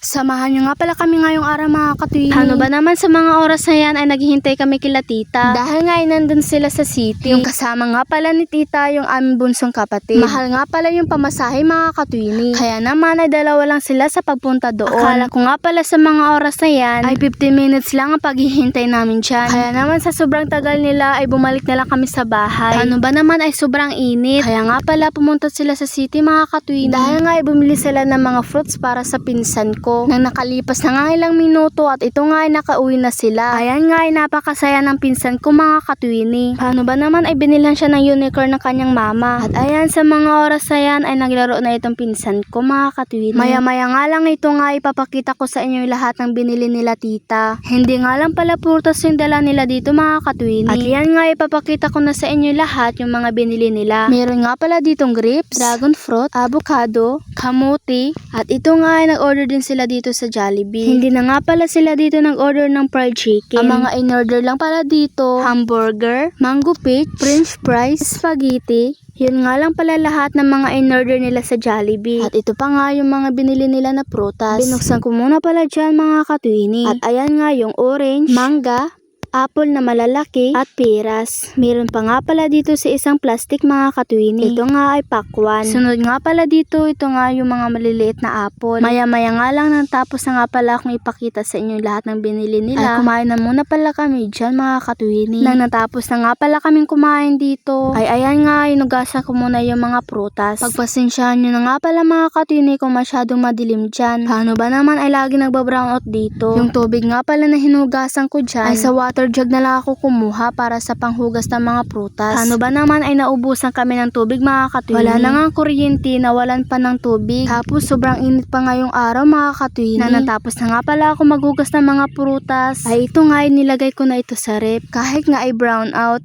Samahan nyo nga pala kami ngayong araw mga katwini. Ano ba naman sa mga oras na yan ay naghihintay kami kila tita? Dahil nga ay nandun sila sa city. Yung kasama nga pala ni tita yung aming bunsong kapatid. Mahal nga pala yung pamasahe mga katwini. Kaya naman ay dalawa lang sila sa pagpunta doon. Akala ko nga pala sa mga oras na yan ay 15 minutes lang ang paghihintay namin dyan. Kaya naman sa sobrang tagal nila ay bumalik na lang kami sa bahay. Ano ba naman ay sobrang init? Kaya nga pala pumunta sila sa city mga katwini. Dahil nga ay bumili sila ng mga fruits para sa pinsan ko. Nang nakalipas na nga ilang minuto at ito nga ay nakauwi na sila. Ayan nga ay napakasaya ng pinsan ko mga katwini. Paano ba naman ay binilan siya ng unicorn ng kanyang mama. At ayan sa mga oras na yan ay naglaro na itong pinsan ko mga katwini. Maya maya nga lang ito nga ipapakita ko sa inyo lahat ng binili nila tita. Hindi nga lang pala prutas yung dala nila dito mga katwini. At yan nga ipapakita ko na sa inyo lahat yung mga binili nila. Meron nga pala ditong grapes, dragon fruit, avocado, kamuti. At ito nga ay nag-order din sila dito sa Jollibee. Hindi na nga pala sila dito nag-order ng fried chicken. Ang mga in-order lang pala dito, hamburger, mango peach, french fries, spaghetti. Yun nga lang pala lahat ng mga in-order nila sa Jollibee. At ito pa nga yung mga binili nila na prutas. Binuksan ko muna pala dyan mga katwini. At ayan nga yung orange, manga, apple na malalaki at peras. Meron pa nga pala dito sa isang plastic mga katwini. Ito nga ay pakwan. Sunod nga pala dito, ito nga yung mga maliliit na apple. Maya maya nga lang nang tapos na nga pala akong ipakita sa inyo lahat ng binili nila. Ay kumain na muna pala kami dyan mga katwini. Nang natapos na nga pala kaming kumain dito, ay ayan nga inugasan ko muna yung mga prutas. Pagpasensyahan nyo na nga pala mga katwini kung masyadong madilim dyan. Paano ba naman ay lagi nagbabrown out dito. Yung tubig nga pala na hinugasan ko dyan ay sa water jug na lang ako kumuha para sa panghugas ng mga prutas. Ano ba naman ay naubusan kami ng tubig mga katwini. Wala na nga kuryente, nawalan pa ng tubig. Tapos sobrang init pa ngayong araw mga katwini. Na natapos na nga pala ako maghugas ng mga prutas, ay ito nga ay nilagay ko na ito sa rep. Kahit nga ay brown out.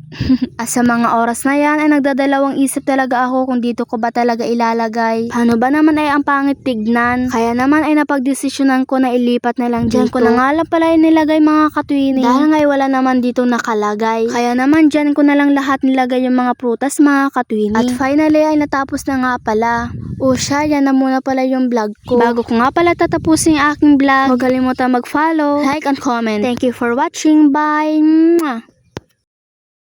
At sa mga oras na yan ay nagdadalawang isip talaga ako kung dito ko ba talaga ilalagay. Paano ba naman ay ang pangit tignan. Kaya naman ay napagdesisyonan ko na ilipat na lang dyan. Ko na nga lang pala nilagay mga katwini. Dahil nga wala naman dito nakalagay. Kaya naman dyan ko na lang lahat nilagay yung mga prutas mga katwini. At finally ay natapos na nga pala. O siya, yan na muna pala yung vlog ko. Bago ko nga pala tatapusin yung aking vlog, huwag kalimutan mag-follow, like and comment. Thank you for watching. Bye!